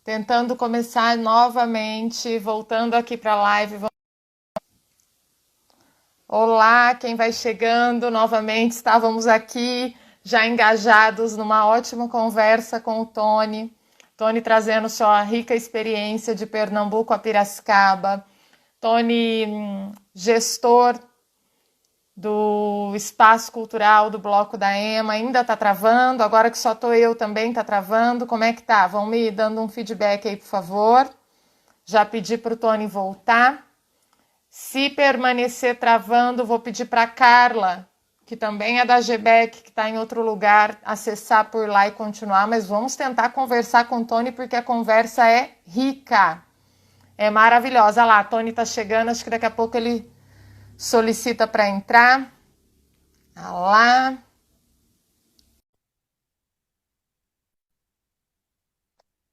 Tentando começar novamente, voltando aqui para a live. Olá, quem vai chegando novamente, estávamos aqui já engajados numa ótima conversa com o Tony. Tony trazendo sua rica experiência de Pernambuco a Piracicaba. Tony, gestor do Espaço Cultural do Bloco da EMA, ainda está travando, agora que só estou eu também está travando, como é que tá? Vão me dando um feedback aí, por favor. Já pedi para o Tony voltar. Se permanecer travando, vou pedir para a Carla, que também é da GBEC, que está em outro lugar, acessar por lá e continuar, mas vamos tentar conversar com o Tony, porque a conversa é rica, é maravilhosa. Olha lá, a Tony está chegando, acho que daqui a pouco ele solicita para entrar. Olha lá.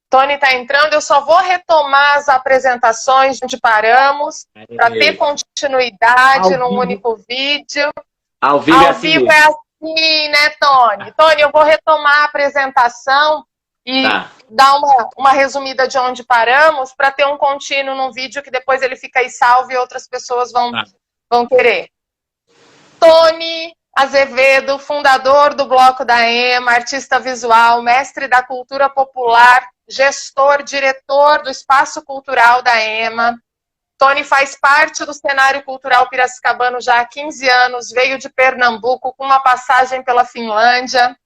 Tony está entrando, eu só vou retomar as apresentações onde paramos, para ter continuidade num único vídeo. Ao vivo é assim, né, Tony? Tony, eu vou retomar a apresentação e dar uma resumida de onde paramos, para ter um contínuo num vídeo que depois ele fica aí salvo e outras pessoas vão querer. Tony Azevedo, fundador do Bloco da EMA, artista visual, mestre da cultura popular, gestor, diretor do Espaço Cultural da EMA. Tony faz parte do cenário cultural piracicabano já há 15 anos, veio de Pernambuco com uma passagem pela Finlândia,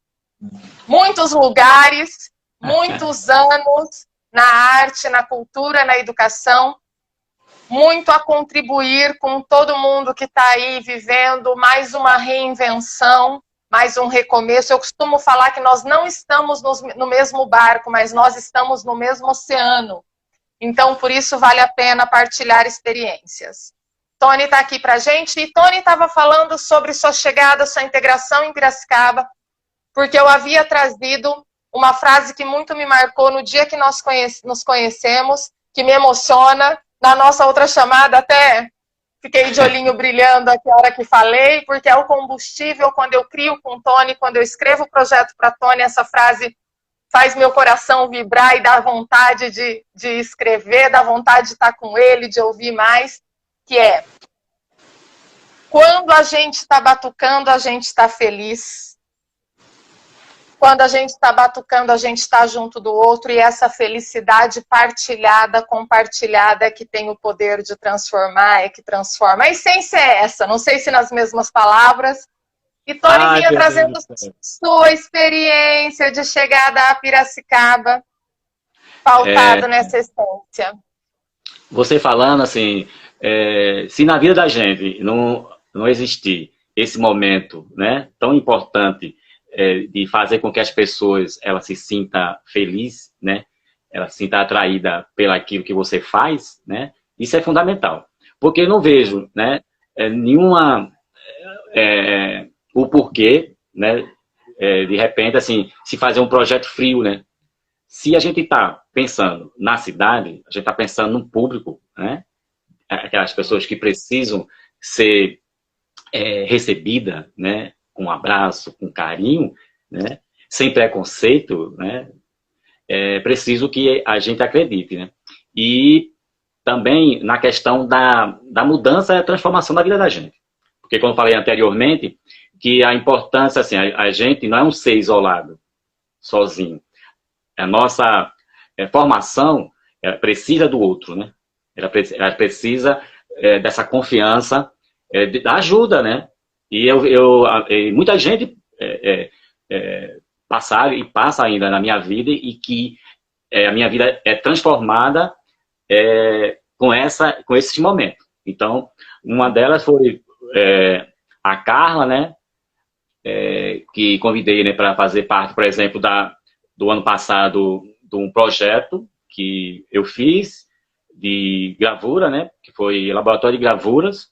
muitos lugares, muitos anos na arte, na cultura, na educação, muito a contribuir com todo mundo que está aí vivendo mais uma reinvenção, mais um recomeço. Eu costumo falar que nós não estamos no mesmo barco, mas nós estamos no mesmo oceano. Então, por isso, vale a pena partilhar experiências. Tony está aqui para a gente, e Tony estava falando sobre sua chegada, sua integração em Piracicaba, porque eu havia trazido uma frase que muito me marcou no dia que nós nos conhecemos, que me emociona. Na nossa outra chamada, até fiquei de olhinho brilhando aqui a hora que falei, porque é o combustível quando eu crio com o Tony, quando eu escrevo o projeto para Tony, essa frase faz meu coração vibrar e dá vontade de escrever, dá vontade de estar com ele, de ouvir mais, que é: quando a gente está batucando, a gente está feliz. Quando a gente está batucando, a gente está junto do outro, e essa felicidade partilhada, compartilhada, é que tem o poder de transformar, é que transforma. A essência é essa, não sei se nas mesmas palavras. E Tony vinha trazendo sua experiência de chegada a Piracicaba, pautado nessa essência. Você falando assim, se na vida da gente não existir esse momento, né, tão importante, de fazer com que as pessoas elas se sintam felizes, né, ela se sinta atraída pelaquilo que você faz, né, isso é fundamental. Porque eu não vejo, né, o porquê, né, de repente, assim, se fazer um projeto frio, né? Se a gente está pensando na cidade, a gente está pensando no público, né? Aquelas pessoas que precisam ser recebidas, né? Com um abraço, com carinho, né? Sem preconceito, né? É preciso que a gente acredite, né? E também na questão da mudança e a transformação da vida da gente. Porque, como eu falei anteriormente, que a importância, assim, a gente não é um ser isolado, sozinho. A nossa formação precisa do outro, né? Ela precisa dessa confiança, da ajuda, né? E muita gente passa ainda na minha vida, e que a minha vida é transformada com esse momento. Então, uma delas foi a Carla, né? Que convidei, né, para fazer parte, por exemplo, do ano passado, de um projeto que eu fiz de gravura, né, que foi Laboratório de Gravuras,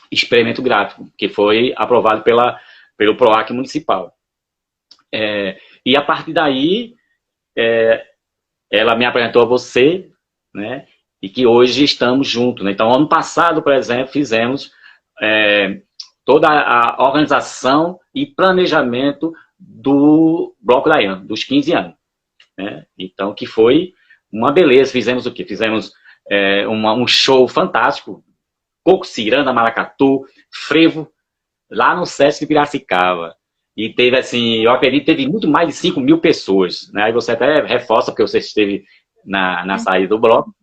Experimento Gráfico, que foi aprovado pelo PROAC municipal. E a partir daí, ela me apresentou a você, né, e que hoje estamos juntos, né? Então, ano passado, por exemplo, fizemos toda a organização e planejamento do Bloco da EMA, dos 15 anos. Né? Então, que foi uma beleza. Fizemos o quê? Fizemos um show fantástico, coco, ciranda, maracatu, frevo, lá no Sesc de Piracicaba. E teve, assim, eu acredito que teve muito mais de 5 mil pessoas, né? Aí você até reforça, porque você esteve na saída do bloco.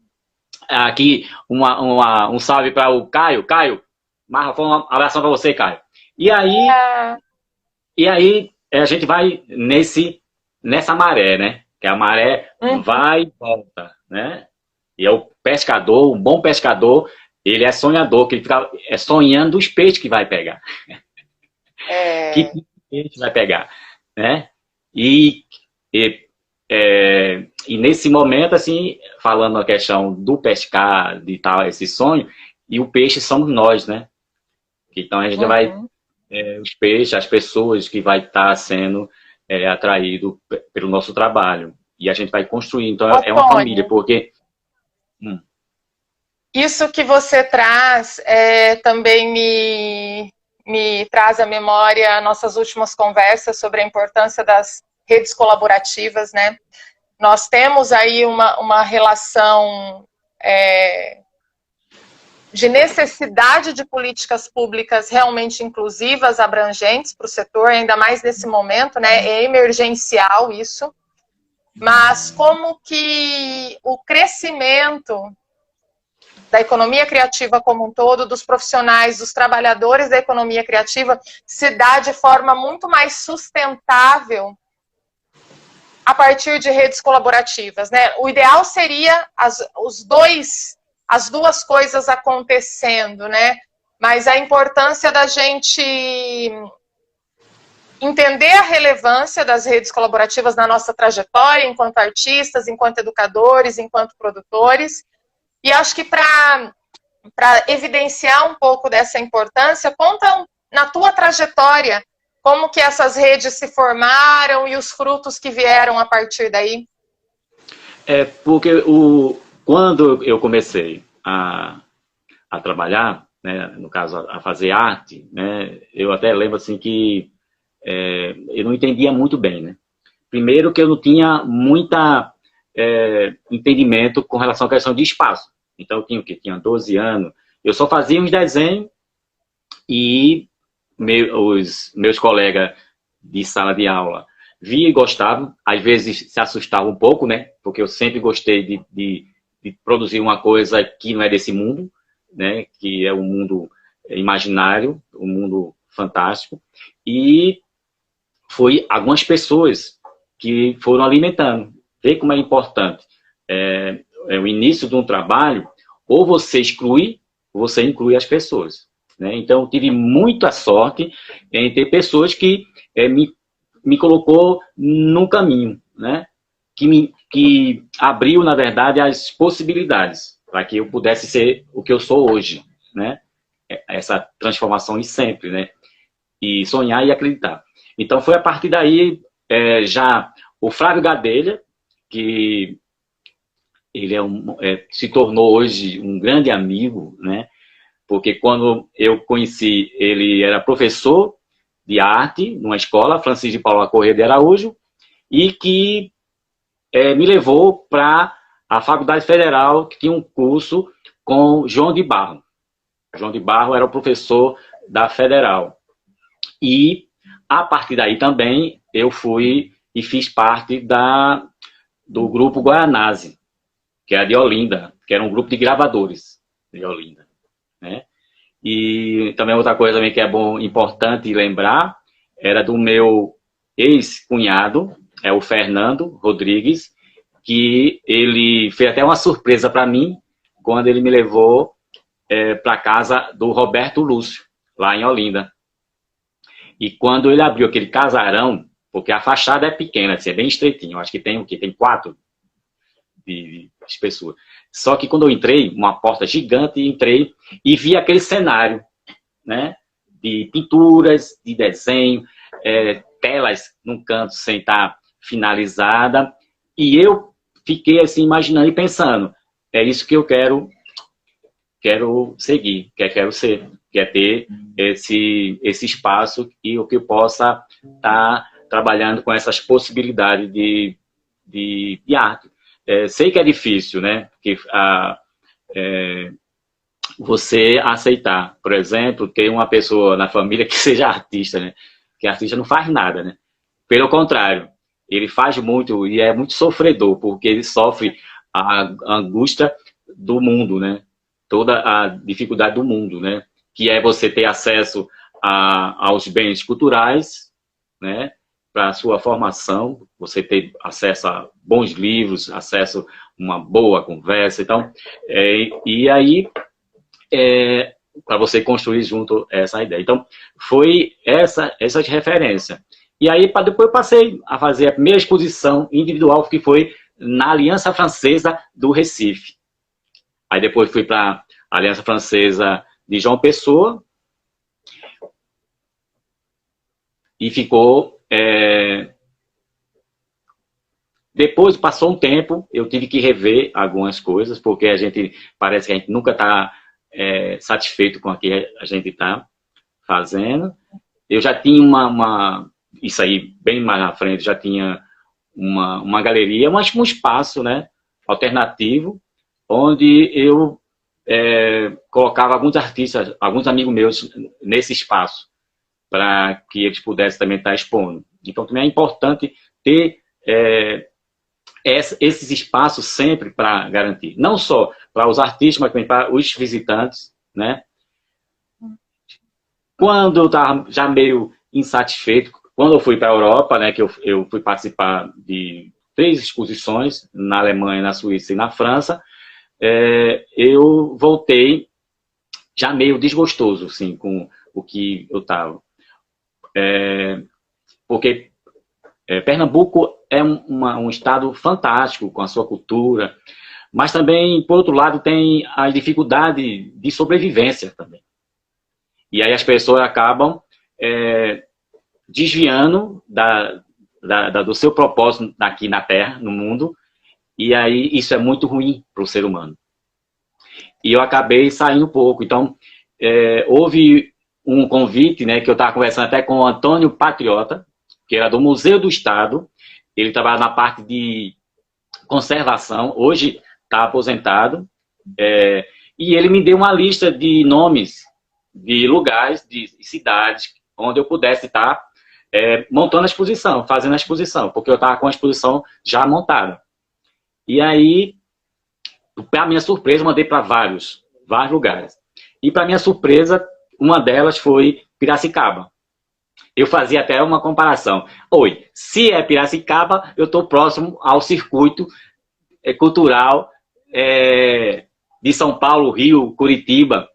Aqui, um salve para o Caio. Caio, Marra, um abração para você, Caio. E aí a gente vai nessa maré, né? Que a maré vai e volta, né? E é o pescador, um bom pescador, ele é sonhador, que ele fica sonhando os peixes que vai pegar. Que peixe vai pegar, né? E nesse momento, assim, falando a questão do pescar, de tal, esse sonho, e o peixe somos nós, né? Então a gente vai, os peixes, as pessoas que vai estar sendo atraído pelo nosso trabalho. E a gente vai construir. Então é uma família, porque... Isso que você traz também me traz à memória nossas últimas conversas sobre a importância das redes colaborativas, né? Nós temos aí uma relação de necessidade de políticas públicas realmente inclusivas, abrangentes para o setor, ainda mais nesse momento, né? É emergencial isso. Mas como que o crescimento da economia criativa como um todo, dos profissionais, dos trabalhadores da economia criativa, se dá de forma muito mais sustentável a partir de redes colaborativas, né? O ideal seria as duas coisas acontecendo, né? Mas a importância da gente entender a relevância das redes colaborativas na nossa trajetória, enquanto artistas, enquanto educadores, enquanto produtores. E acho que para evidenciar um pouco dessa importância, conta na tua trajetória como que essas redes se formaram e os frutos que vieram a partir daí. Porque quando eu comecei a trabalhar, né, no caso a fazer arte, né, eu até lembro assim que eu não entendia muito bem, né? Primeiro que eu não tinha muita entendimento com relação à questão de espaço. Então eu tinha 12 anos, eu só fazia uns desenhos e os meus colegas de sala de aula via e gostavam, às vezes se assustavam um pouco, né? Porque eu sempre gostei de produzir uma coisa que não é desse mundo, né? Que é um mundo imaginário, um mundo fantástico. E foi algumas pessoas que foram alimentando. Vê como é importante. O início de um trabalho, ou você exclui, ou você inclui as pessoas. Né? Então, eu tive muita sorte em ter pessoas que me colocou no caminho, né? Que abriu, na verdade, as possibilidades para que eu pudesse ser o que eu sou hoje, né? Essa transformação e sempre, né? E sonhar e acreditar. Então, foi a partir daí, já o Flávio Gadelha, que ele se tornou hoje um grande amigo, né? Porque quando eu conheci, ele era professor de arte numa escola, Francisco de Paula Corrêa de Araújo, e que me levou para a Faculdade Federal, que tinha um curso com João de Barro. João de Barro era o professor da Federal. E, a partir daí também, eu fui e fiz parte do grupo Guaianazes, que era de Olinda, que era um grupo de gravadores de Olinda. Né? E também outra coisa também que é importante lembrar, era do meu ex-cunhado, o Fernando Rodrigues, que ele fez até uma surpresa para mim, quando ele me levou para a casa do Roberto Lúcio, lá em Olinda. E quando ele abriu aquele casarão, porque a fachada é pequena, assim, é bem estreitinho, eu acho que tem o quê? Tem 4 de espessura. Só que quando eu entrei, uma porta gigante, entrei e vi aquele cenário, né? De pinturas, de desenho, telas num canto sem estar finalizada. E eu fiquei assim, imaginando e pensando, é isso que eu quero seguir, quero ser, quer ter esse espaço e o que eu possa estar trabalhando com essas possibilidades de arte. sei que é difícil, né? Porque você aceitar, por exemplo, ter uma pessoa na família que seja artista, né? Que artista não faz nada, né? Pelo contrário, ele faz muito e é muito sofredor, porque ele sofre a angústia do mundo, né? Toda a dificuldade do mundo, né? Que é você ter acesso aos bens culturais, né? Para a sua formação, você ter acesso a bons livros, acesso a uma boa conversa, então, e aí, para você construir junto essa ideia. Então, foi essa de referência. E aí, depois eu passei a fazer a primeira exposição individual, que foi na Aliança Francesa do Recife. Aí depois fui para a Aliança Francesa de João Pessoa, e ficou... Depois, passou um tempo, eu tive que rever algumas coisas, porque parece que a gente nunca está satisfeito com o que a gente está fazendo. Eu já tinha isso aí, bem mais na frente, já tinha uma galeria, mas um espaço, né, alternativo, onde eu colocava alguns artistas, alguns amigos meus nesse espaço, para que eles pudessem também estar expondo. Então, também é importante ter esses espaços sempre para garantir. Não só para os artistas, mas também para os visitantes, né? Quando eu estava já meio insatisfeito, quando eu fui para a Europa, né, que eu fui participar de 3 exposições, na Alemanha, na Suíça e na França, eu voltei já meio desgostoso, assim, com o que eu estava. Porque Pernambuco é um estado fantástico com a sua cultura, mas também, por outro lado, tem a dificuldade de sobrevivência também. E aí as pessoas acabam desviando do seu propósito aqui na Terra, no mundo, e aí isso é muito ruim para o ser humano. E eu acabei saindo um pouco. Então, houve um convite, né, que eu estava conversando até com o Antônio Patriota, que era do Museu do Estado. Ele trabalha na parte de conservação, hoje está aposentado, e ele me deu uma lista de nomes de lugares, de cidades, onde eu pudesse estar montando a exposição, fazendo a exposição, porque eu estava com a exposição já montada. E aí, para minha surpresa, eu mandei para vários lugares. E para minha surpresa, uma delas foi Piracicaba. Eu fazia até uma comparação. Se é Piracicaba, eu estou próximo ao circuito cultural de São Paulo, Rio, Curitiba.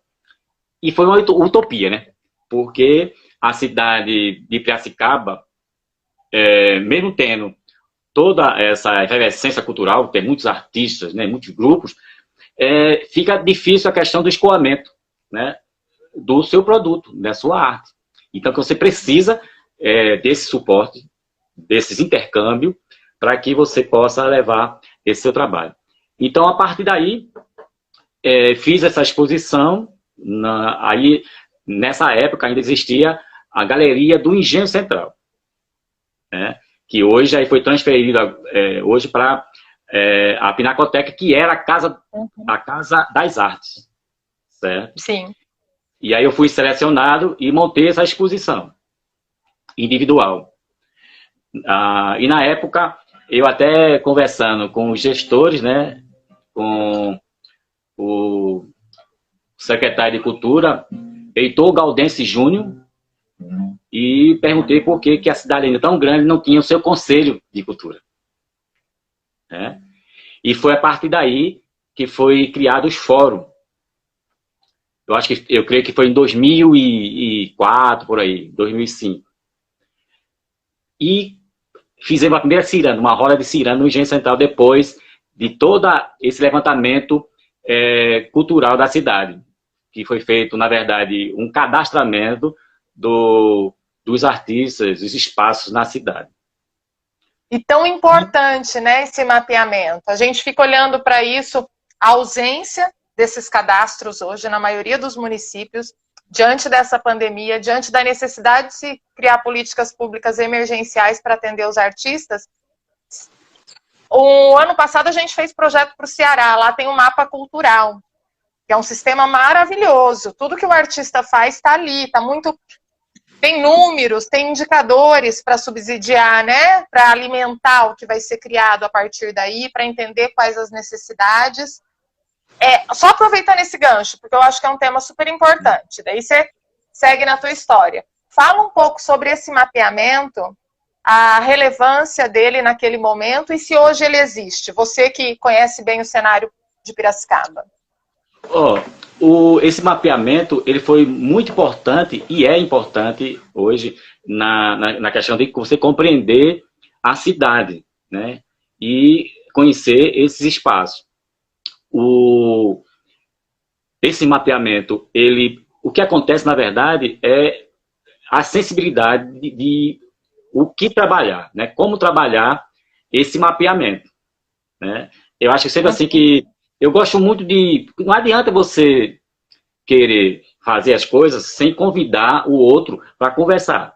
E foi uma utopia, né? Porque a cidade de Piracicaba, mesmo tendo toda essa efervescência cultural, tem muitos artistas, né, muitos grupos, fica difícil a questão do escoamento, né, do seu produto, da sua arte. Então, você precisa desse suporte, desses intercâmbios, para que você possa levar esse seu trabalho. Então, a partir daí, fiz essa exposição. Aí, nessa época, ainda existia a Galeria do Engenho Central, né, que hoje aí foi transferida hoje para a Pinacoteca, que era a Casa das Artes. Certo? Sim. E aí eu fui selecionado e montei essa exposição individual. E na época, eu até conversando com os gestores, né, com o secretário de Cultura, Heitor Galdense Júnior, e perguntei por que a cidade ainda tão grande não tinha o seu conselho de cultura. Né? E foi a partir daí que foi criado os fóruns. Eu creio que foi em 2004, por aí, 2005. E fizemos a primeira ciranda, uma roda de ciranda no Engenho Central, depois de todo esse levantamento cultural da cidade, que foi feito, na verdade, um cadastramento dos artistas, dos espaços na cidade. E tão importante, né, esse mapeamento. A gente fica olhando para isso, a ausência desses cadastros hoje na maioria dos municípios, diante dessa pandemia, diante da necessidade de se criar políticas públicas emergenciais para atender os artistas, O ano passado a gente fez projeto para o Ceará, lá tem um mapa cultural, que é um sistema maravilhoso. Tudo que o artista faz está ali, tá muito... Tem números, tem indicadores para subsidiar, né? Para alimentar o que vai ser criado a partir daí, para entender quais as necessidades. Só aproveitando esse gancho, porque eu acho que é um tema super importante. Daí você segue na tua história. Fala um pouco sobre esse mapeamento, a relevância dele naquele momento e se hoje ele existe. Você que conhece bem o cenário de Piracicaba. Esse mapeamento ele foi muito importante e é importante hoje na questão de você compreender a cidade, né? E conhecer esses espaços. Esse mapeamento, o que acontece, na verdade, é a sensibilidade de o que trabalhar, né? Como trabalhar esse mapeamento, né? Eu acho sempre assim que eu gosto muito de... Não adianta você querer fazer as coisas sem convidar o outro para conversar.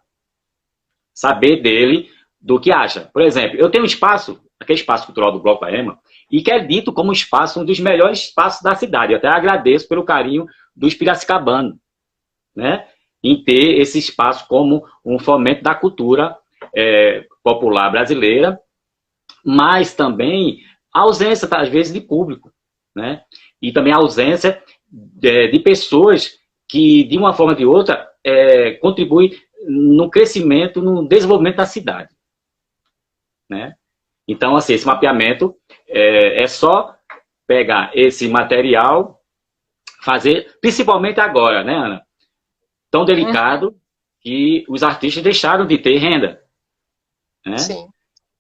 Saber dele do que acha. Por exemplo, eu tenho um espaço, aquele espaço cultural do Bloco Poema, e que é dito como um dos melhores espaços da cidade. Eu até agradeço pelo carinho dos piracicabanos, né? Em ter esse espaço como um fomento da cultura popular brasileira, mas também a ausência, às vezes, de público, né? E também a ausência de pessoas que, de uma forma ou de outra, contribuem no crescimento, no desenvolvimento da cidade, né? Então, assim, esse mapeamento é só pegar esse material, fazer, principalmente agora, né, Ana? Tão delicado que os artistas deixaram de ter renda, né? Sim.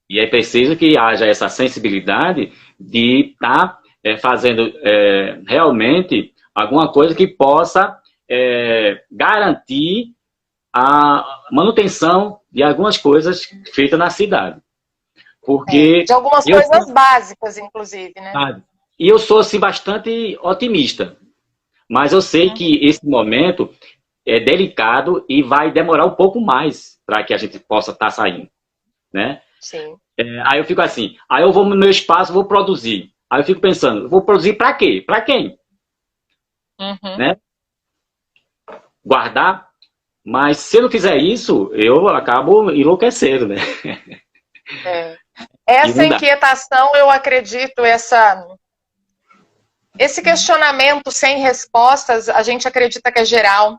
E é preciso que haja essa sensibilidade de estar fazendo realmente alguma coisa que possa garantir a manutenção de algumas coisas feitas na cidade. Porque de algumas coisas básicas, inclusive, né? E eu sou assim, bastante otimista. Mas eu sei que esse momento é delicado e vai demorar um pouco mais para que a gente possa estar saindo, né? Sim. Aí eu fico assim, aí eu vou no meu espaço, vou produzir. Aí eu fico pensando, vou produzir para quê? Para quem? Né? Guardar? Mas se eu não fizer isso, eu acabo enlouquecendo, né? Essa inquietação, eu acredito, esse questionamento sem respostas, a gente acredita que é geral.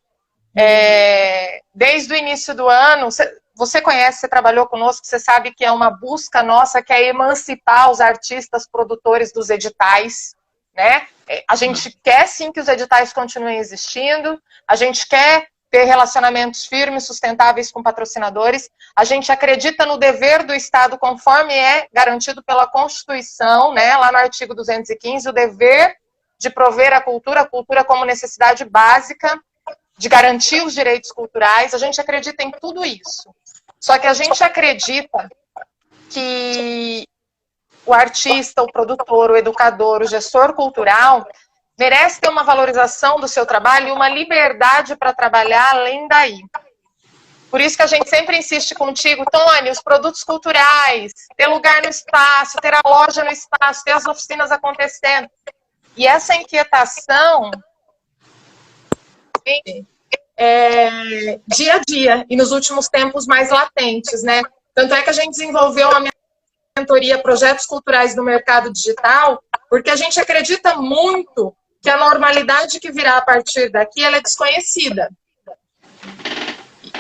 Desde o início do ano, você conhece, você trabalhou conosco, você sabe que é uma busca nossa que é emancipar os artistas produtores dos editais, né? A gente quer sim que os editais continuem existindo, a gente quer ter relacionamentos firmes, sustentáveis com patrocinadores, a gente acredita no dever do Estado conforme é garantido pela Constituição, né? Lá no artigo 215, o dever de prover a cultura como necessidade básica, de garantir os direitos culturais, a gente acredita em tudo isso. Só que a gente acredita que o artista, o produtor, o educador, o gestor cultural merece ter uma valorização do seu trabalho e uma liberdade para trabalhar além daí. Por isso que a gente sempre insiste contigo, Tony, os produtos culturais, ter lugar no espaço, ter a loja no espaço, ter as oficinas acontecendo. E essa inquietação dia a dia, e nos últimos tempos mais latentes, né? Tanto é que a gente desenvolveu a mentoria Projetos Culturais no Mercado Digital, porque a gente acredita muito que a normalidade que virá a partir daqui, ela é desconhecida.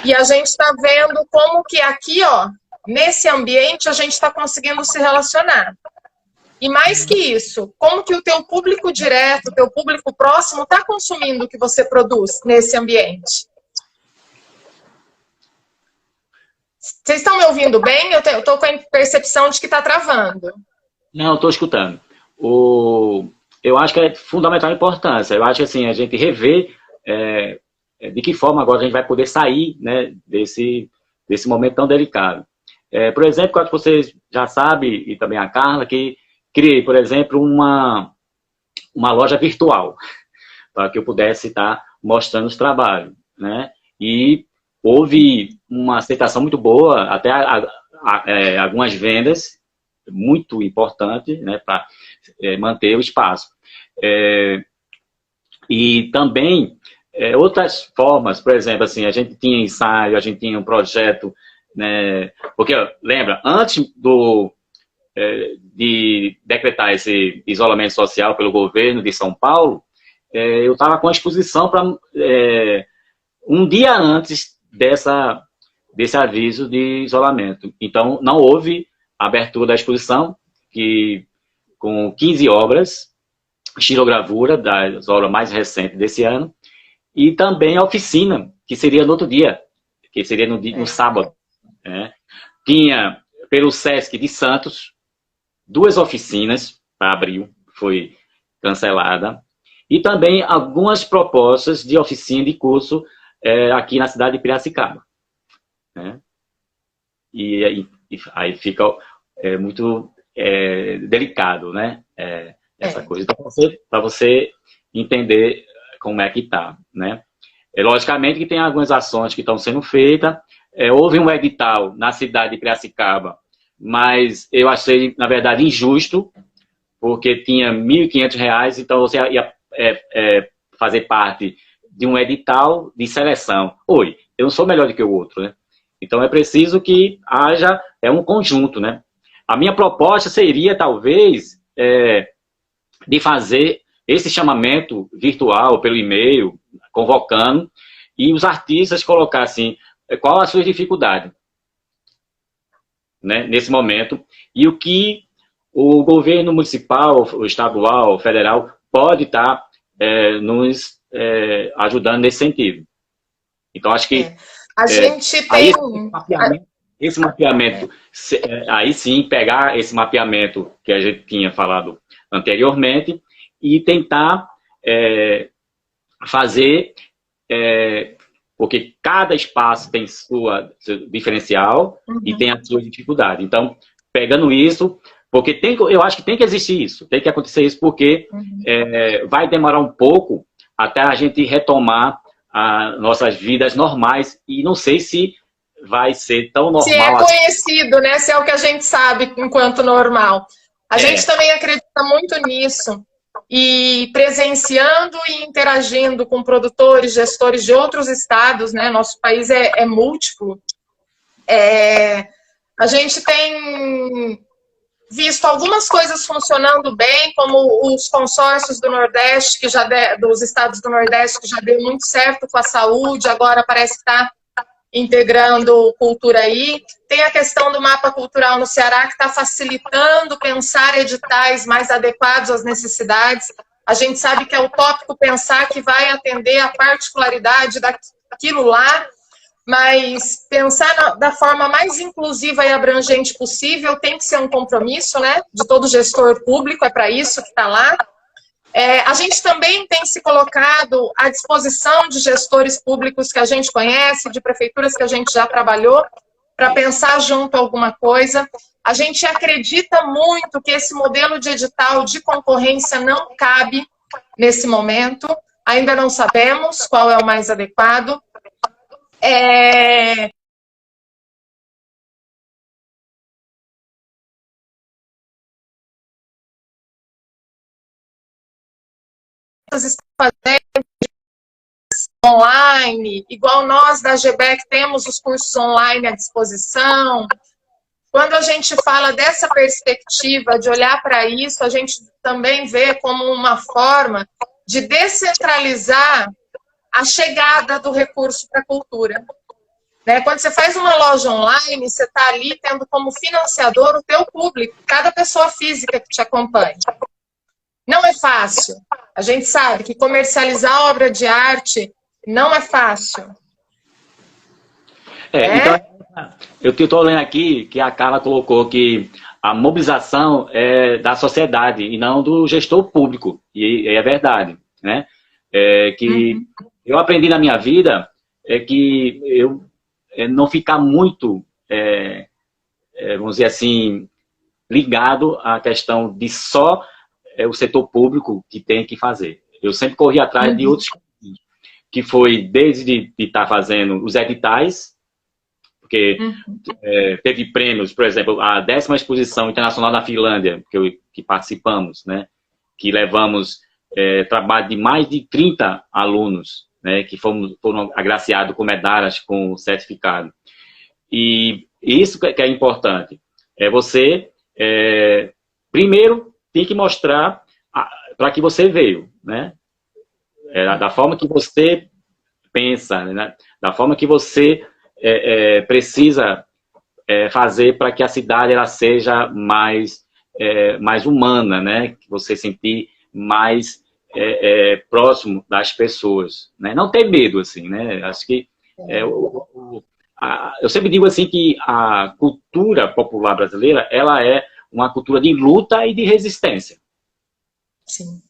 E a gente está vendo como que aqui, ó, nesse ambiente, a gente está conseguindo se relacionar. E mais que isso, como que o teu público direto, o teu público próximo está consumindo o que você produz nesse ambiente? Vocês estão me ouvindo bem? Eu estou com a percepção de que está travando. Não, estou escutando. Eu acho que é fundamental a importância. Eu acho que assim, a gente rever de que forma agora a gente vai poder sair, né, desse momento tão delicado. Por exemplo, acho que vocês já sabem, e também a Carla, que criei, por exemplo, uma loja virtual para que eu pudesse estar mostrando os trabalhos, né? E houve uma aceitação muito boa, até algumas vendas muito importante, né, para manter o espaço. E também outras formas, por exemplo, assim, a gente tinha ensaio, a gente tinha um projeto, né, porque, lembra, antes de decretar esse isolamento social pelo governo de São Paulo, eu estava com a exposição para um dia antes desse aviso de isolamento. Então, não houve abertura da exposição, com 15 obras, xilogravura, das obras mais recentes desse ano, e também a oficina, que seria no outro dia, que seria no sábado. Né? Tinha, pelo Sesc de Santos, 2 oficinas para abril, foi cancelada, e também algumas propostas de oficina de curso aqui na cidade de Piracicaba. Né? E aí fica muito delicado, né? Essa coisa. Então, para você entender como é que está, né? Logicamente que tem algumas ações que estão sendo feitas. Houve um edital na cidade de Piracicaba, mas eu achei, na verdade, injusto, porque tinha R$ 1.500, então você ia fazer parte de um edital de seleção. Eu não sou melhor do que o outro, né? Então é preciso que haja um conjunto, né? A minha proposta seria, talvez, de fazer esse chamamento virtual pelo e-mail, convocando, e os artistas colocassem qual a sua dificuldade, né, nesse momento, e o que o governo municipal, o estadual, o federal, pode estar nos ajudando nesse sentido. Então, acho que a gente tem esse mapeamento, aí sim, pegar esse mapeamento que a gente tinha falado anteriormente e tentar fazer, porque cada espaço tem seu diferencial e tem a sua dificuldade. Então, pegando isso, porque eu acho que tem que existir isso, tem que acontecer isso, porque vai demorar um pouco até a gente retomar as nossas vidas normais, e não sei se vai ser tão normal. Se é conhecido, né? Se é o que a gente sabe enquanto normal. A gente também acredita muito nisso. E presenciando e interagindo com produtores, gestores de outros estados, né? Nosso país é múltiplo. A gente tem visto algumas coisas funcionando bem, como os consórcios do Nordeste, dos estados do Nordeste, que já deu muito certo com a saúde, agora parece que está integrando cultura aí. Tem a questão do mapa cultural no Ceará, que está facilitando pensar editais mais adequados às necessidades. A gente sabe que é utópico pensar que vai atender a particularidade daquilo lá, mas pensar da forma mais inclusiva e abrangente possível tem que ser um compromisso, né, de todo gestor público, é para isso que está lá. A gente também tem se colocado à disposição de gestores públicos que a gente conhece, de prefeituras que a gente já trabalhou, para pensar junto alguma coisa. A gente acredita muito que esse modelo de edital de concorrência não cabe nesse momento, ainda não sabemos qual é o mais adequado. Estão fazendo online, igual nós da GBEC temos os cursos online à disposição. Quando a gente fala dessa perspectiva de olhar para isso, a gente também vê como uma forma de descentralizar a chegada do recurso para a cultura. Né? Quando você faz uma loja online, você está ali tendo como financiador o teu público, cada pessoa física que te acompanha. Não é fácil. A gente sabe que comercializar obra de arte não é fácil. Então, eu estou lendo aqui que a Carla colocou que a mobilização é da sociedade e não do gestor público. E é verdade, né? Eu aprendi na minha vida que eu não ficar muito, vamos dizer assim, ligado à questão de só o setor público que tem que fazer. Eu sempre corri atrás de outros caminhos, que foi desde estar fazendo os editais, porque teve prêmios, por exemplo, a 10ª Exposição Internacional da Finlândia, que participamos, né? Que levamos trabalho de mais de 30 alunos, né? Que foram agraciados com medalhas, com certificado. E isso que é importante. Você, primeiro, tem que mostrar para que você veio, né? Da forma que você pensa, né? Da forma que você precisa fazer para que a cidade ela seja mais humana, né? Que você sentir mais próximo das pessoas, né? Não ter medo, assim, né? Acho que eu sempre digo assim que a cultura popular brasileira ela é uma cultura de luta e de resistência. Sim.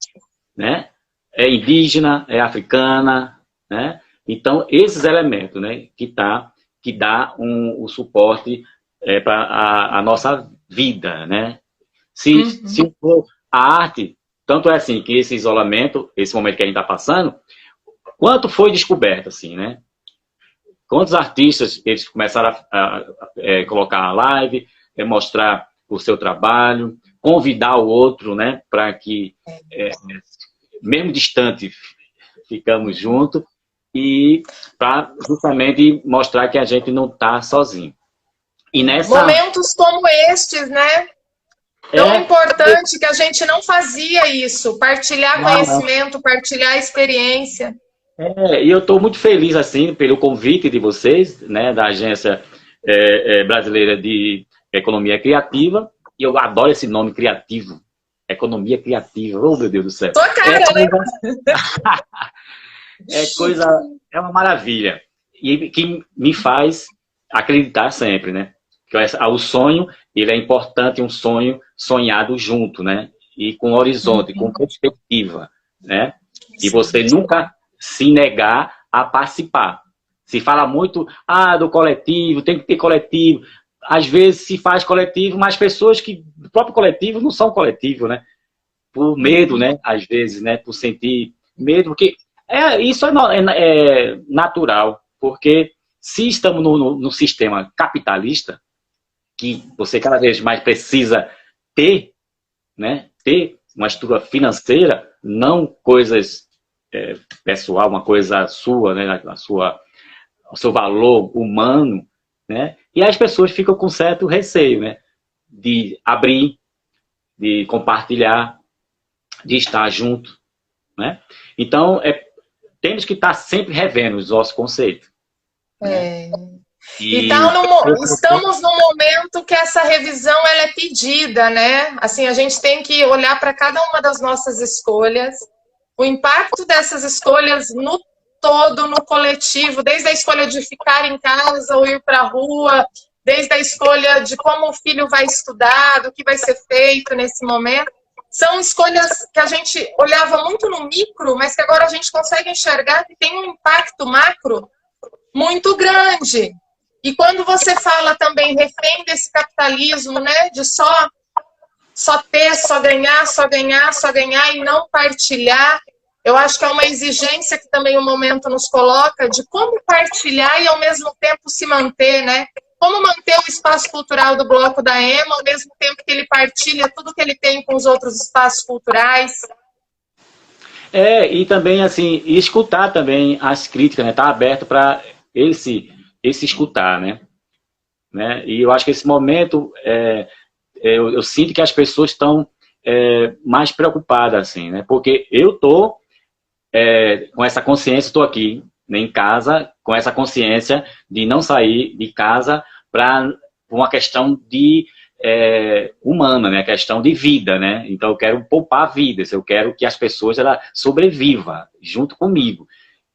Né? É indígena, é africana, né? Então, esses elementos, né, que dá o suporte para a nossa vida, né? Se for a arte, tanto é assim que esse isolamento, esse momento que a gente está passando, quanto foi descoberto, assim, né? Quantos artistas eles começaram a colocar a live, mostrar o seu trabalho, convidar o outro, né, para que, mesmo distante, ficamos juntos, e para justamente mostrar que a gente não está sozinho. E momentos como estes, né? Tão importante que a gente não fazia isso, partilhar conhecimento, partilhar experiência. E eu estou muito feliz, assim, pelo convite de vocês, né, da Agência Brasileira de Economia Criativa, e eu adoro esse nome criativo, Economia Criativa, oh meu Deus do céu. Tua cara, é uma maravilha, e que me faz acreditar sempre, né, que o sonho, ele é importante, um sonho sonhado junto, né, e com horizonte, com perspectiva, né, e você nunca se negar a participar. Se fala muito, do coletivo, tem que ter coletivo. Às vezes se faz coletivo, mas pessoas que do próprio coletivo não são coletivo, né? Por medo, né? Às vezes, né? Por sentir medo, porque isso é natural, porque se estamos no sistema capitalista, que você cada vez mais precisa ter, né? Ter uma estrutura financeira, não coisas pessoal, uma coisa sua, né, o seu valor humano, né, e as pessoas ficam com certo receio, né, de abrir, de compartilhar, de estar junto, né. Então, temos que estar sempre revendo os nossos conceitos. Né? Estamos num momento que essa revisão ela é pedida, né, assim, a gente tem que olhar para cada uma das nossas escolhas, o impacto dessas escolhas no todo, no coletivo, desde a escolha de ficar em casa ou ir para a rua, desde a escolha de como o filho vai estudar, do que vai ser feito nesse momento. São escolhas que a gente olhava muito no micro, mas que agora a gente consegue enxergar que tem um impacto macro muito grande. E quando você fala também refém desse capitalismo, né, de só ter, só ganhar, só ganhar, só ganhar e não partilhar. Eu acho que é uma exigência que também o momento nos coloca de como partilhar e ao mesmo tempo se manter, né? Como manter o espaço cultural do Bloco da EMA ao mesmo tempo que ele partilha tudo que ele tem com os outros espaços culturais. E também, assim, escutar também as críticas, né? Tá aberto para esse escutar, né? E eu acho que esse momento... Eu sinto que as pessoas estão mais preocupadas, assim, né? Porque eu estou com essa consciência, estou aqui, né, em casa, com essa consciência de não sair de casa para uma questão humana, né? Questão de vida, né? Então eu quero poupar vidas, eu quero que as pessoas sobrevivam junto comigo.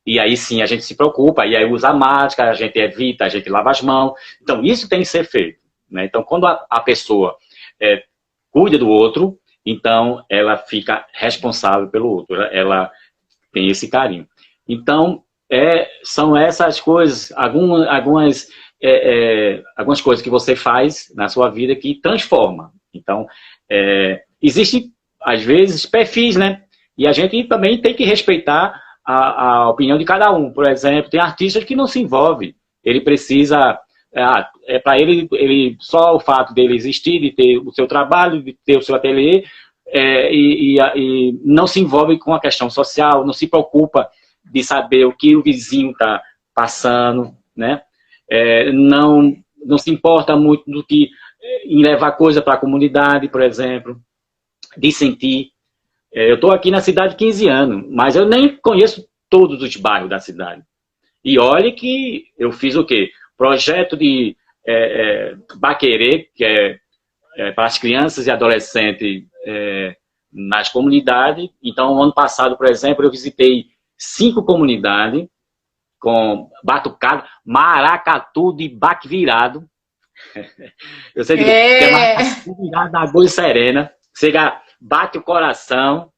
E aí sim a gente se preocupa, e aí usa máscara, a gente evita, a gente lava as mãos. Então isso tem que ser feito, né? Então quando a pessoa cuida do outro, então ela fica responsável pelo outro, ela tem esse carinho. Então, são essas coisas, algumas coisas que você faz na sua vida que transforma. Então, existem, às vezes, perfis, né? E a gente também tem que respeitar a opinião de cada um. Por exemplo, tem artistas que não se envolvem. Ele precisa para ele, só o fato dele existir, de ter o seu trabalho, de ter o seu ateliê, e não se envolve com a questão social, não se preocupa de saber o que o vizinho está passando, né? Não se importa muito do que em levar coisa para a comunidade, por exemplo, de sentir. Eu estou aqui na cidade há 15 anos, mas eu nem conheço todos os bairros da cidade. E olhe que eu fiz o quê? Projeto de Baquerê, que é para as crianças e adolescentes nas comunidades. Então, ano passado, por exemplo, eu visitei 5 comunidades com batucada, maracatu de baque virado. Eu sei que é maracatu virado na Boa Serena. Chega, bate o coração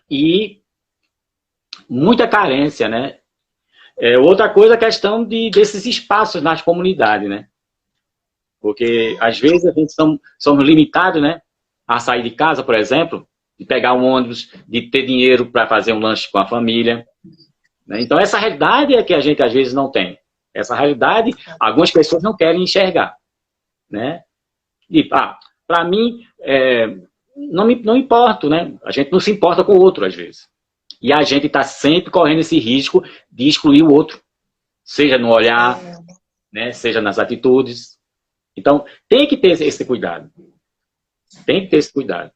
e muita carência, né? Outra coisa, a questão desses espaços nas comunidades, né? Porque, às vezes, a gente somos limitados, né? A sair de casa, por exemplo, de pegar um ônibus, de ter dinheiro para fazer um lanche com a família. Né? Então, essa realidade é que a gente, às vezes, não tem. Essa realidade, algumas pessoas não querem enxergar. Né? E, para mim, não importa, né? A gente não se importa com o outro, às vezes. E a gente está sempre correndo esse risco de excluir o outro. Seja no olhar, né? Seja nas atitudes. Então, tem que ter esse cuidado. Tem que ter esse cuidado.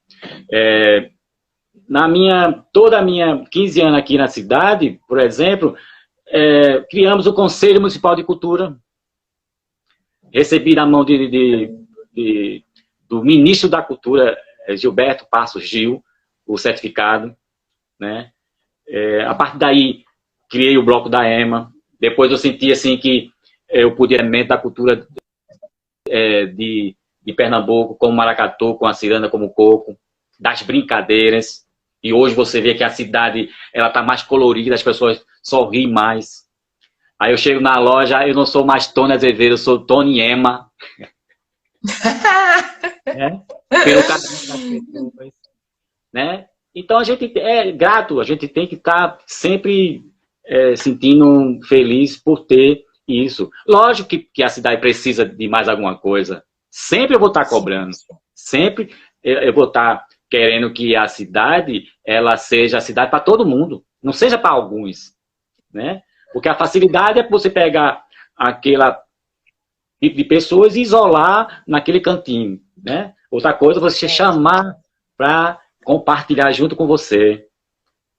Toda a minha 15 anos aqui na cidade, por exemplo, criamos o Conselho Municipal de Cultura. Recebi na mão do ministro da Cultura, Gilberto Passos Gil, o certificado. Né? A partir daí, criei o bloco da EMA. Depois eu senti assim, que o poderamento da cultura de Pernambuco, como maracatu, com a ciranda, como coco, das brincadeiras. E hoje você vê que a cidade está mais colorida, as pessoas sorriem mais. Aí eu chego na loja, eu não sou mais Tony Azevedo, eu sou Tony Ema. Pelo caminho das pessoas. Né? Então a gente é grato, a gente tem que estar sempre sentindo feliz por ter isso. Lógico que a cidade precisa de mais alguma coisa. Sempre eu vou estar cobrando. Sempre eu vou estar querendo que a cidade, ela seja a cidade para todo mundo. Não seja para alguns. Né? Porque a facilidade é você pegar aquela tipo de pessoas e isolar naquele cantinho. Né? Outra coisa é você chamar para compartilhar junto com você.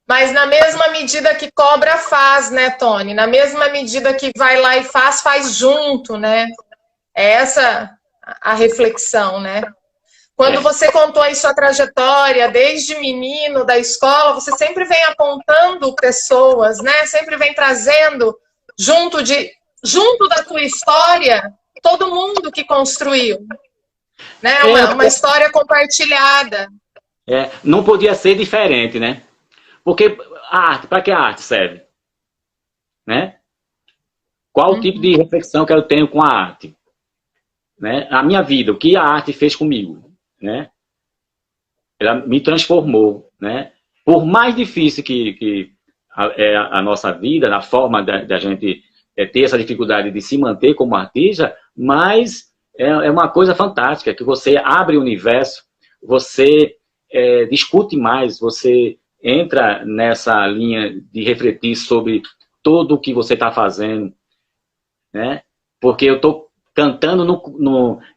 Mas na mesma medida que cobra, faz, né, Tony? Na mesma medida que vai lá e faz junto, né? É essa a reflexão, né? Quando você contou aí sua trajetória, desde menino, da escola, você sempre vem apontando pessoas, né? Sempre vem trazendo, junto da tua história, todo mundo que construiu. Né? Uma história compartilhada. Não podia ser diferente, né? Porque a arte, para que a arte serve? Né? Qual o tipo de reflexão que eu tenho com a arte? Né? A minha vida, o que a arte fez comigo? Né? Ela me transformou. Né? Por mais difícil que a nossa vida, na forma da gente ter essa dificuldade de se manter como artista, mas é uma coisa fantástica, que você abre o universo, você discute mais, você entra nessa linha de refletir sobre tudo o que você está fazendo, né? Porque eu estou cantando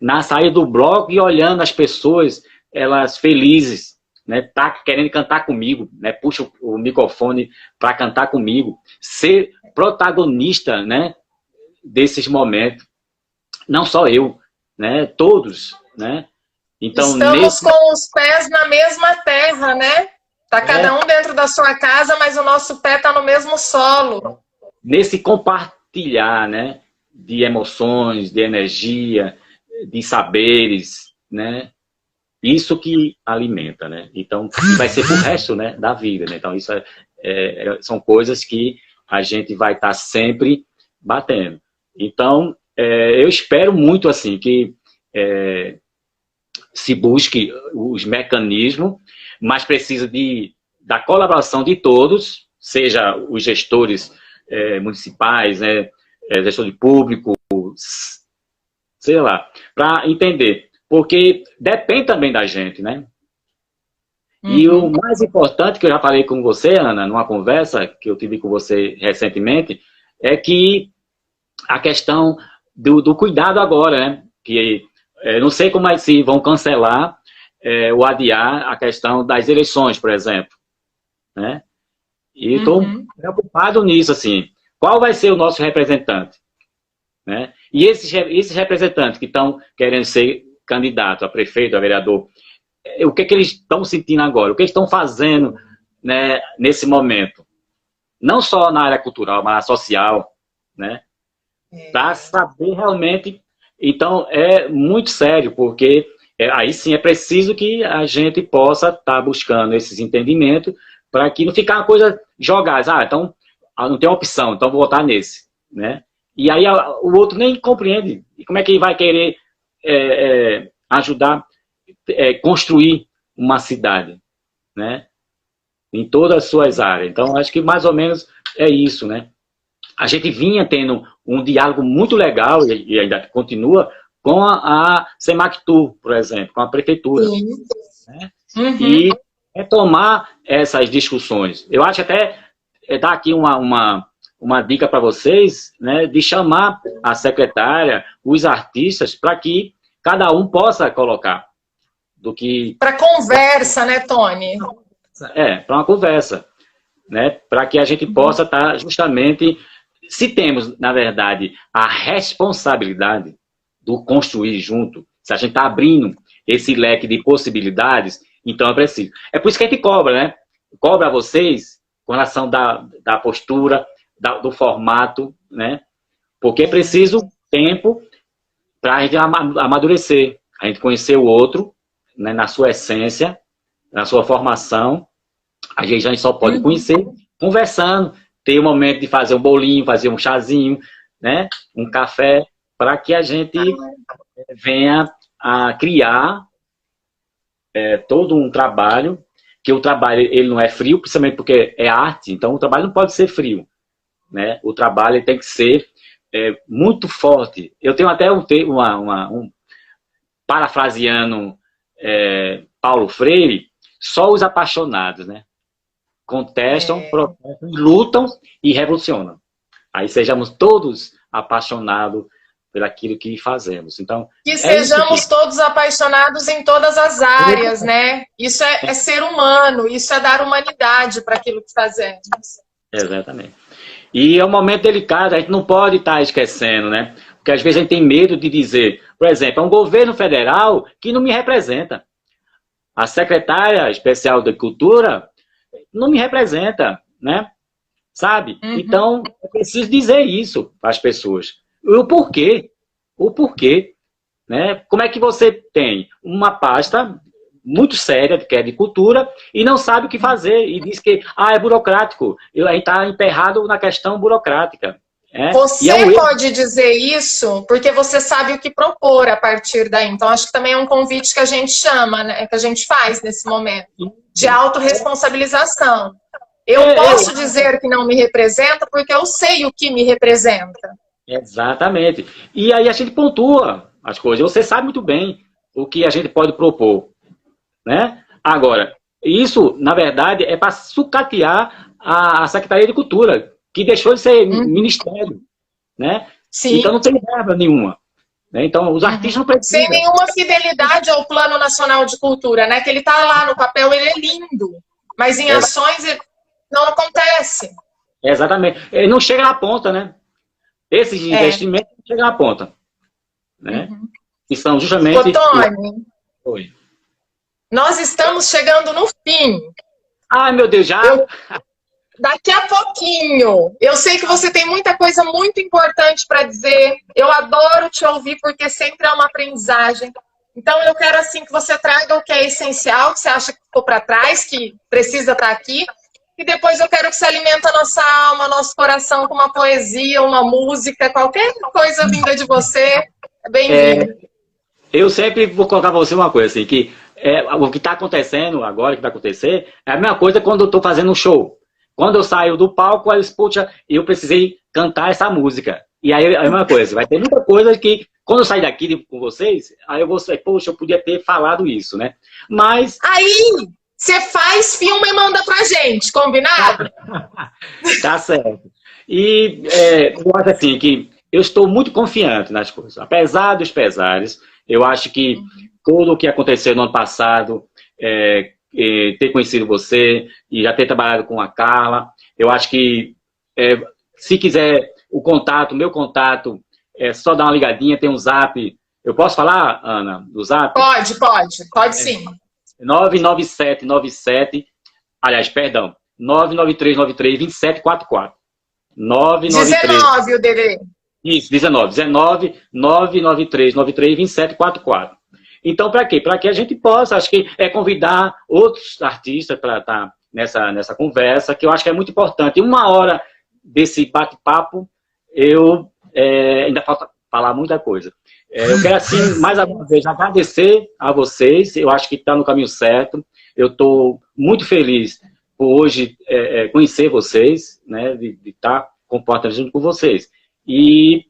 na saída do bloco e olhando as pessoas, elas felizes, né? Tá querendo cantar comigo, né? Puxa o microfone para cantar comigo, ser protagonista, né? Desses momentos, não só eu, né? Todos, né? Então, estamos com os pés na mesma terra, né? Tá cada um dentro da sua casa, mas o nosso pé tá no mesmo solo. Nesse compartilhar, né? De emoções, de energia, de saberes, né? Isso que alimenta, né? Então, vai ser pro resto, né, da vida, né? Então, isso são coisas que a gente vai estar sempre batendo. Então, eu espero muito, assim, que se busque os mecanismos, mas precisa da colaboração de todos, seja os gestores municipais, né, gestor de público, sei lá, para entender. Porque depende também da gente, né? E o mais importante, que eu já falei com você, Ana, numa conversa que eu tive com você recentemente, é que a questão do cuidado agora, né? Que não sei como é se vão cancelar ou adiar a questão das eleições, por exemplo. Né? E estou preocupado nisso, assim. Qual vai ser o nosso representante? Né? E esses representantes que estão querendo ser candidato a prefeito, a vereador, o que eles estão sentindo agora? O que eles estão fazendo, né, nesse momento? Não só na área cultural, mas na social, né? Para saber realmente. Então, é muito sério, porque aí sim é preciso que a gente possa estar buscando esses entendimentos para que não ficar uma coisa jogada. Então, não tem opção, então vou votar nesse, né? E aí o outro nem compreende. E como é que ele vai querer ajudar construir uma cidade, né? Em todas as suas áreas. Então, acho que mais ou menos é isso, né? A gente vinha tendo um diálogo muito legal, e ainda continua, com a Semactur, por exemplo, com a prefeitura. Né? E retomar essas discussões. Eu acho até dar aqui uma dica para vocês, né, de chamar a secretária, os artistas, para que cada um possa colocar do que... Para conversa, né, Tony? Para uma conversa, né, para que a gente possa estar justamente... Se temos, na verdade, a responsabilidade do construir junto, se a gente está abrindo esse leque de possibilidades, então é preciso. É por isso que a gente cobra, né? Cobra a vocês com relação da postura, do formato, né? Porque é preciso tempo para a gente amadurecer, a gente conhecer o outro, né, na sua essência, na sua formação. A gente só pode conhecer conversando, ter o momento de fazer um bolinho, fazer um chazinho, né? Um café, para que a gente venha a criar todo um trabalho, que o trabalho ele não é frio, principalmente porque é arte, então o trabalho não pode ser frio, né? O trabalho ele tem que ser muito forte. Eu tenho até parafraseando Paulo Freire, só os apaixonados, né? Contestam, protestam, lutam e revolucionam. Aí sejamos todos apaixonados por aquilo que fazemos. Então, que sejamos todos apaixonados em todas as áreas, né? Isso é ser humano, isso é dar humanidade para aquilo que fazemos. Exatamente. E é um momento delicado, a gente não pode estar esquecendo, né? Porque às vezes a gente tem medo de dizer, por exemplo, é um governo federal que não me representa. A secretária especial da Cultura não me representa, né? Sabe? Então, é preciso dizer isso para as pessoas. O porquê. O porquê. Né? Como é que você tem uma pasta muito séria, que é de cultura, e não sabe o que fazer, e diz que é burocrático. Aí está emperrado na questão burocrática. Você pode dizer isso porque você sabe o que propor a partir daí. Então, acho que também é um convite que a gente chama, né? Que a gente faz nesse momento, de autorresponsabilização. Eu posso dizer que não me representa porque eu sei o que me representa. Exatamente. E aí a gente pontua as coisas. Você sabe muito bem o que a gente pode propor, né? Agora, isso, na verdade, é para sucatear a Secretaria de Cultura, que deixou de ser ministério, né? Sim. Então não tem verba nenhuma. Né? Então os artistas não precisam. Sem nenhuma fidelidade ao Plano Nacional de Cultura, né? Que ele está lá no papel, ele é lindo, mas em ações não acontece. Exatamente. Ele não chega na ponta, né? Esses investimentos não chegam na ponta. Né? Que são justamente... Ô, Tony, Oi. Nós estamos chegando no fim. Ai, meu Deus, já? Daqui a pouquinho. Eu sei que você tem muita coisa muito importante para dizer. Eu adoro te ouvir porque sempre é uma aprendizagem. Então, eu quero assim que você traga o que é essencial, que você acha que ficou para trás, que precisa estar aqui. E depois eu quero que você alimente a nossa alma, nosso coração com uma poesia, uma música, qualquer coisa vinda de você. É bem-vindo. Eu sempre vou colocar para você uma coisa, assim, que o que está acontecendo agora, o que vai acontecer, é a mesma coisa quando eu estou fazendo um show. Quando eu saio do palco, eu precisei cantar essa música. E aí, a mesma coisa, vai ter muita coisa que, quando eu sair daqui com vocês, aí eu vou sair, poxa, eu podia ter falado isso, né? Mas... Aí, você faz, filma e manda pra gente, combinado? Tá certo. E eu acho assim, que eu estou muito confiante nas coisas. Apesar dos pesares, eu acho que tudo o que aconteceu no ano passado, ter conhecido você e já ter trabalhado com a Carla, eu acho que, se quiser o contato, meu contato, é só dar uma ligadinha, tem um zap. Eu posso falar, Ana, do zap? Pode sim. 99797, aliás, perdão, 99393-2744. 19, o DD. Isso, 19 99393-2744. Então, para quê? Para que a gente possa, acho que convidar outros artistas para estar nessa conversa, que eu acho que é muito importante. 1 hora desse bate-papo, ainda falta falar muita coisa. Eu quero, assim, mais uma vez, agradecer a vocês. Eu acho que está no caminho certo. Eu estou muito feliz por hoje conhecer vocês, né, de estar comportando junto com vocês. E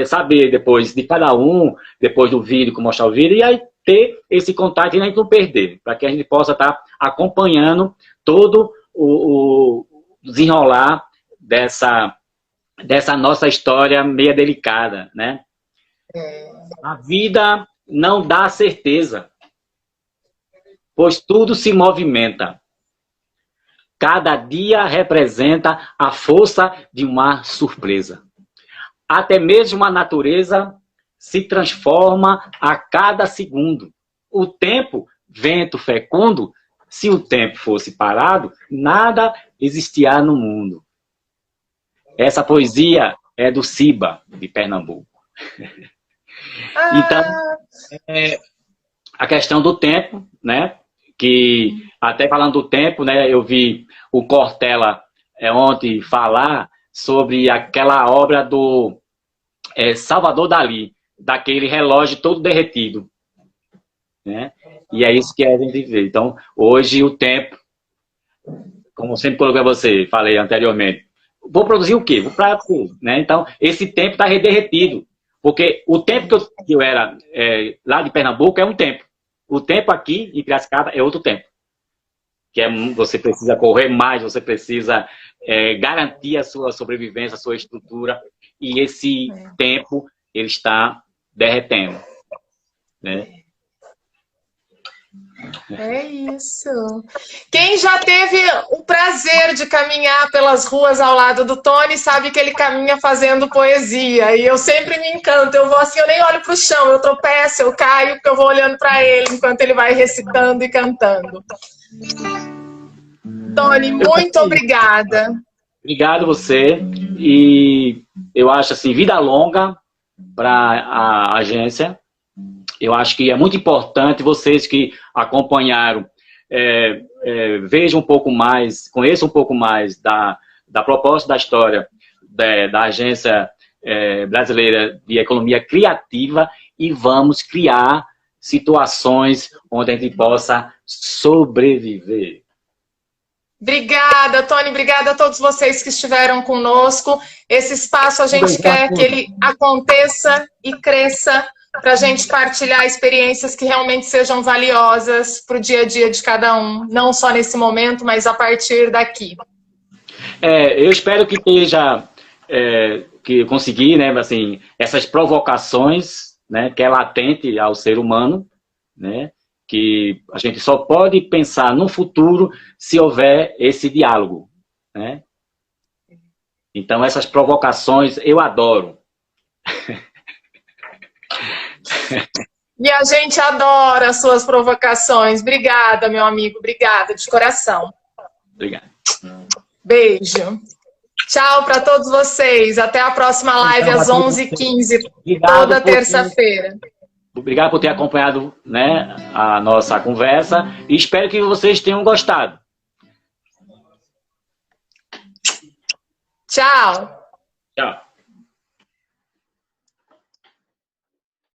saber depois de cada um, depois do vídeo, mostrar o vídeo, e aí ter esse contato e a gente não perder, para que a gente possa estar acompanhando todo o desenrolar dessa nossa história meia delicada, né? A vida não dá certeza, pois tudo se movimenta. Cada dia representa a força de uma surpresa. Até mesmo a natureza se transforma a cada segundo. O tempo, vento fecundo, se o tempo fosse parado, nada existiria no mundo. Essa poesia é do Ciba, de Pernambuco. Então, a questão do tempo, né? Que, até falando do tempo, né? Eu vi o Cortella ontem falar sobre aquela obra do Salvador Dalí, daquele relógio todo derretido, né? E é isso que a gente vê. Então, hoje o tempo, como sempre coloquei a você, falei anteriormente, vou produzir o quê? Vou para quê? Né? Então, esse tempo está derretido. Porque o tempo que eu era lá de Pernambuco é um tempo. O tempo aqui em Piracicaba é outro tempo. Que você precisa correr mais, você precisa garantir a sua sobrevivência, a sua estrutura. E esse tempo, ele está derretendo. Né? É isso. Quem já teve o prazer de caminhar pelas ruas ao lado do Tony sabe que ele caminha fazendo poesia. E eu sempre me encanto. Eu vou assim, eu nem olho para o chão, eu tropeço, eu caio, porque eu vou olhando para ele enquanto ele vai recitando e cantando. Tony, muito obrigada. Obrigado você. E eu acho assim, vida longa para a agência. Eu acho que é muito importante vocês que acompanharam, vejam um pouco mais, conheçam um pouco mais da proposta da história da Agência Brasileira de Economia Criativa e vamos criar situações onde a gente possa sobreviver. Obrigada, Tony. Obrigada a todos vocês que estiveram conosco. Esse espaço a gente quer que ele aconteça e cresça para a gente partilhar experiências que realmente sejam valiosas para o dia a dia de cada um, não só nesse momento, mas a partir daqui. Eu espero que esteja, que eu consegui, né, assim, essas provocações, né, que é latente ao ser humano, né, que a gente só pode pensar no futuro se houver esse diálogo, né? Então essas provocações eu adoro. E a gente adora as suas provocações. Obrigada, meu amigo. Obrigada, de coração. Obrigado. Beijo. Tchau para todos vocês. Até a próxima live às 11h15, toda terça-feira. Obrigado por ter acompanhado, né, a nossa conversa. E espero que vocês tenham gostado. Tchau. Tchau.